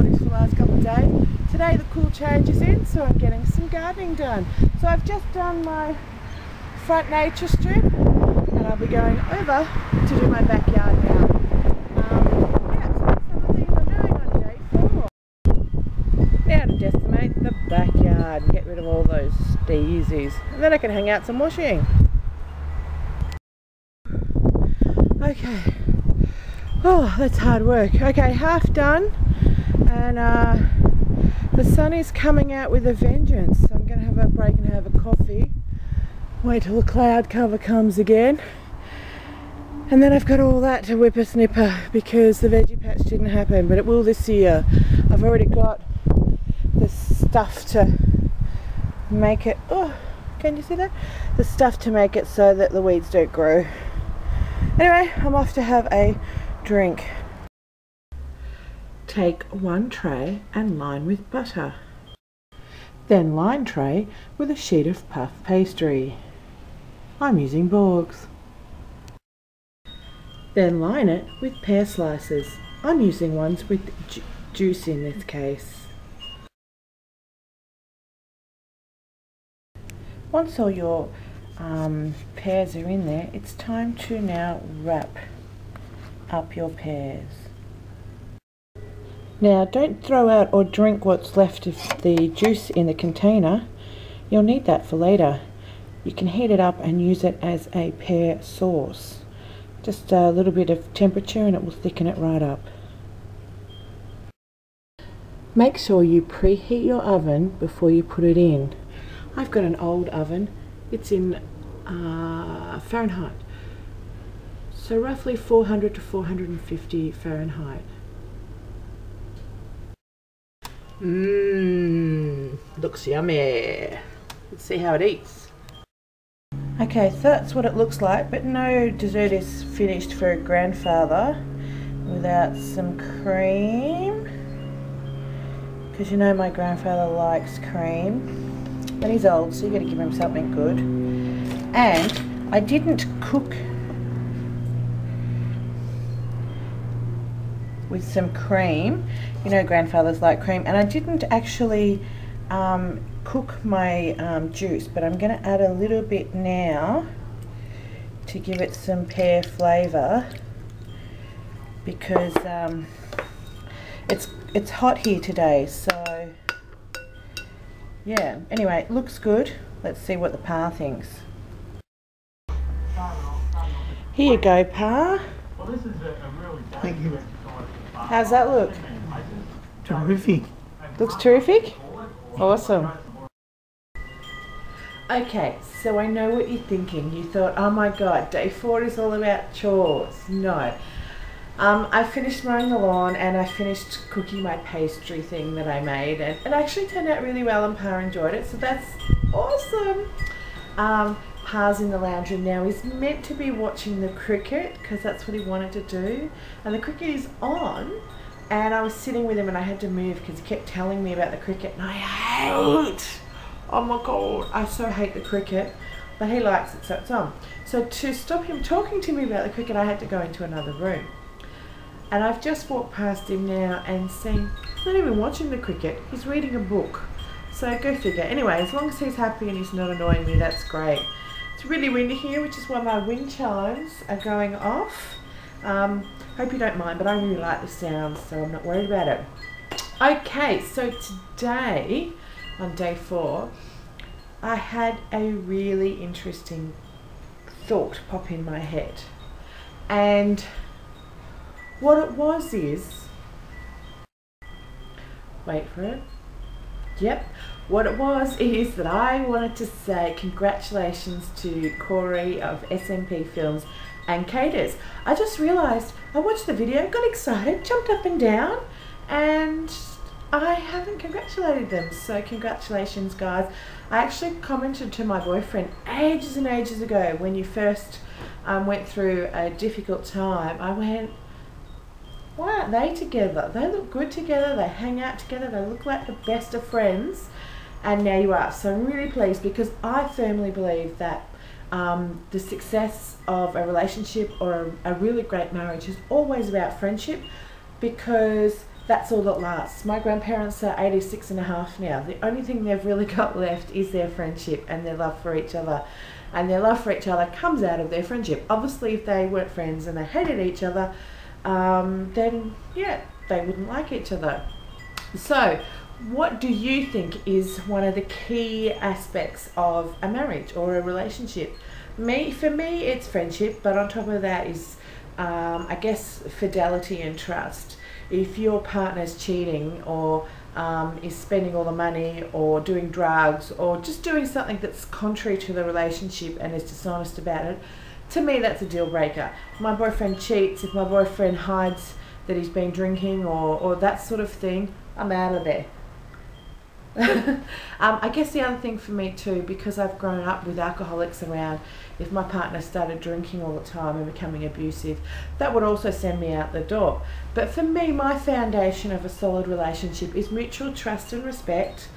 recordings for the last couple of days. Today the cool change is in, so I'm getting some gardening done. So I've just done my front nature strip and I'll be going over to do my backyard now. Yeah, so that's some of the things I'm doing on day 4. Now to decimate the backyard and get rid of all those daisies, and then I can hang out some washing. Okay. Oh, that's hard work. Okay, half done, and the sun is coming out with a vengeance, so I'm going to have a break and have a coffee, wait till the cloud cover comes again, and then I've got all that to whipper-snipper because the veggie patch didn't happen, but it will this year. I've already got the stuff to make it, oh, can you see that? The stuff to make it so that the weeds don't grow. Anyway, I'm off to have a drink. Take one tray and line with butter. Then line tray with a sheet of puff pastry. I'm using Borg's. Then line it with pear slices. I'm using ones with juice in this case. Once all your pears are in there, it's time to now wrap up your pears. Now don't throw out or drink what's left of the juice in the container. You'll need that for later. You can heat it up and use it as a pear sauce. Just a little bit of temperature and it will thicken it right up. Make sure you preheat your oven before you put it in. I've got an old oven. It's in Fahrenheit. So roughly 400 to 450 Fahrenheit. Looks yummy. Let's see how it eats. Okay, so that's what it looks like, but no dessert is finished for a grandfather without some cream. Because you know my grandfather likes cream. But he's old, so you got to give him something good. And I didn't cook with some cream. You know grandfathers like cream. And I didn't actually cook my juice, but I'm going to add a little bit now to give it some pear flavour, because it's hot here today, so yeah. Anyway, it looks good. Let's see what the Pa thinks. Here you go, Pa. Thank you. How's that look? Terrific. Looks terrific? Awesome. Okay, so I know what you're thinking. You thought, oh my god, day 4 is all about chores. No. I finished mowing the lawn and I finished cooking my pastry thing that I made, and it actually turned out really well and Pa enjoyed it, so that's awesome. Pa's in the lounge room now. He's meant to be watching the cricket because that's what he wanted to do, and the cricket is on, and I was sitting with him and I had to move because he kept telling me about the cricket, and I hate, oh my god, I so hate the cricket, but he likes it, so it's on. So to stop him talking to me about the cricket, I had to go into another room. And I've just walked past him now and seen he's not even watching the cricket, he's reading a book. So go figure. Anyway, as long as he's happy and he's not annoying me, that's great. It's really windy here, which is why my wind chimes are going off. Hope you don't mind, but I really like the sound, so I'm not worried about it. Okay, so today, on day 4, I had a really interesting thought pop in my head. And what it was is, wait for it, yep, what it was is that I wanted to say congratulations to Cory of SMP Films and Caters. I just realised, I watched the video, got excited, jumped up and down, and I haven't congratulated them, so congratulations guys. I actually commented to my boyfriend ages and ages ago when you first went through a difficult time. I went, why aren't they together? They look good together, they hang out together, they look like the best of friends, and now you are. So I'm really pleased, because I firmly believe that the success of a relationship or a really great marriage is always about friendship, because that's all that lasts. My grandparents are 86 and a half now. The only thing they've really got left is their friendship and their love for each other. And their love for each other comes out of their friendship. Obviously, if they weren't friends and they hated each other, then yeah, they wouldn't like each other. So, what do you think is one of the key aspects of a marriage or a relationship? For me, it's friendship, but on top of that is, I guess, fidelity and trust. If your partner's cheating or is spending all the money or doing drugs or just doing something that's contrary to the relationship and is dishonest about it, to me that's a deal breaker. If my boyfriend cheats, if my boyfriend hides that he's been drinking or that sort of thing, I'm out of there. I guess the other thing for me too, because I've grown up with alcoholics around, if my partner started drinking all the time and becoming abusive, that would also send me out the door. But for me, my foundation of a solid relationship is mutual trust and respect,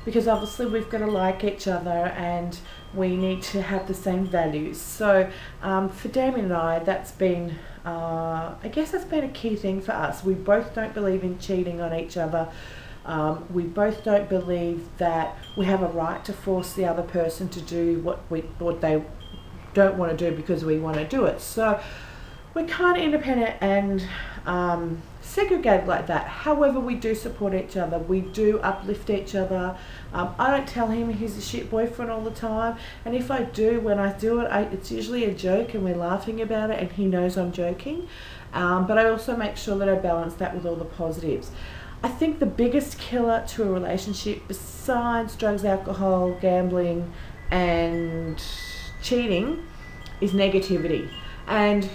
because obviously we've got to like each other and we need to have the same values. So for Damien and I, that's been, I guess that's been a key thing for us. We both don't believe in cheating on each other. We both don't believe that we have a right to force the other person to do what they don't want to do because we want to do it. So we're kind of independent and segregated like that. However, we do support each other. We do uplift each other. I don't tell him he's a shit boyfriend all the time. And if I do, when I do it, it's usually a joke and we're laughing about it and he knows I'm joking. But I also make sure that I balance that with all the positives. I think the biggest killer to a relationship, besides drugs, alcohol, gambling, and cheating, is negativity. And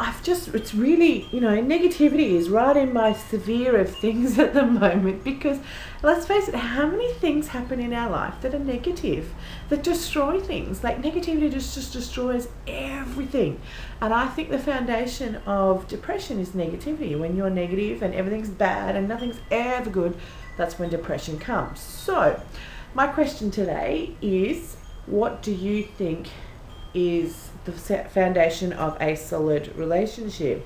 it's really, negativity is right in my severe of things at the moment, because let's face it, how many things happen in our life that are negative, that destroy things? Like negativity just destroys everything. And I think the foundation of depression is negativity. When you're negative and everything's bad and nothing's ever good, that's when depression comes. So my question today is, what do you think is the foundation of a solid relationship?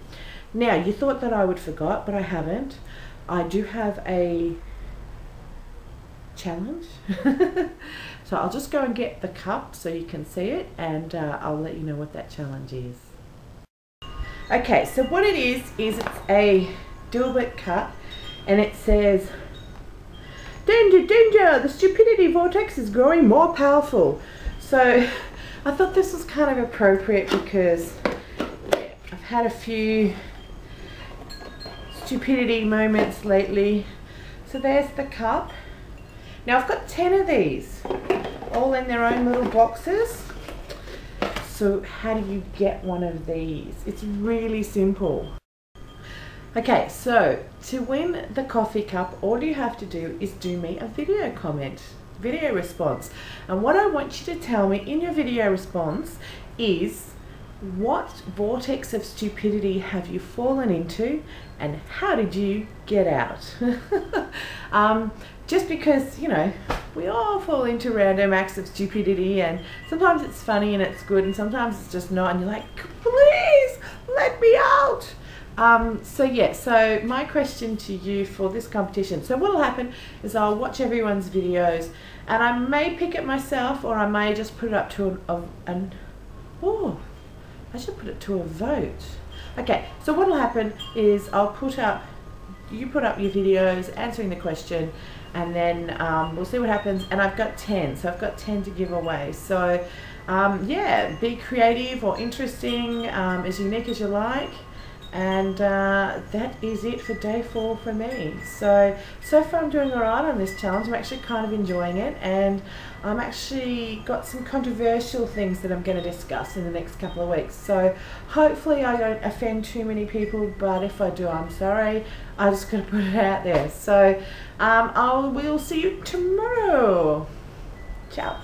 Now, you thought that I would forget, but I haven't. I do have a challenge. So I'll just go and get the cup so you can see it, and I'll let you know what that challenge is. Okay, so what it is it's a Dilbert cup, and it says, "Danger, danger, the stupidity vortex is growing more powerful." So I thought this was kind of appropriate because I've had a few stupidity moments lately. So there's the cup. Now I've got 10 of these, all in their own little boxes. So how do you get one of these? It's really simple. Okay, so to win the coffee cup, all you have to do is do me a video response. And what I want you to tell me in your video response is, what vortex of stupidity have you fallen into and how did you get out? Just because, we all fall into random acts of stupidity, and sometimes it's funny and it's good and sometimes it's just not, and you're like, please let me out. So my question to you for this competition, so what will happen is I'll watch everyone's videos and I may pick it myself, or I may just put it up to I should put it to a vote. Okay, so what will happen is you put up your videos answering the question, and then we'll see what happens. And I've got 10, so I've got 10 to give away. So yeah, be creative or interesting, as unique as you like. And that is it for day 4 for me. So far I'm doing alright on this challenge. I'm actually kind of enjoying it, and I'm actually got some controversial things that I'm going to discuss in the next couple of weeks. So hopefully I don't offend too many people, but if I do, I'm sorry. I just got to put it out there. So we'll see you tomorrow. Ciao.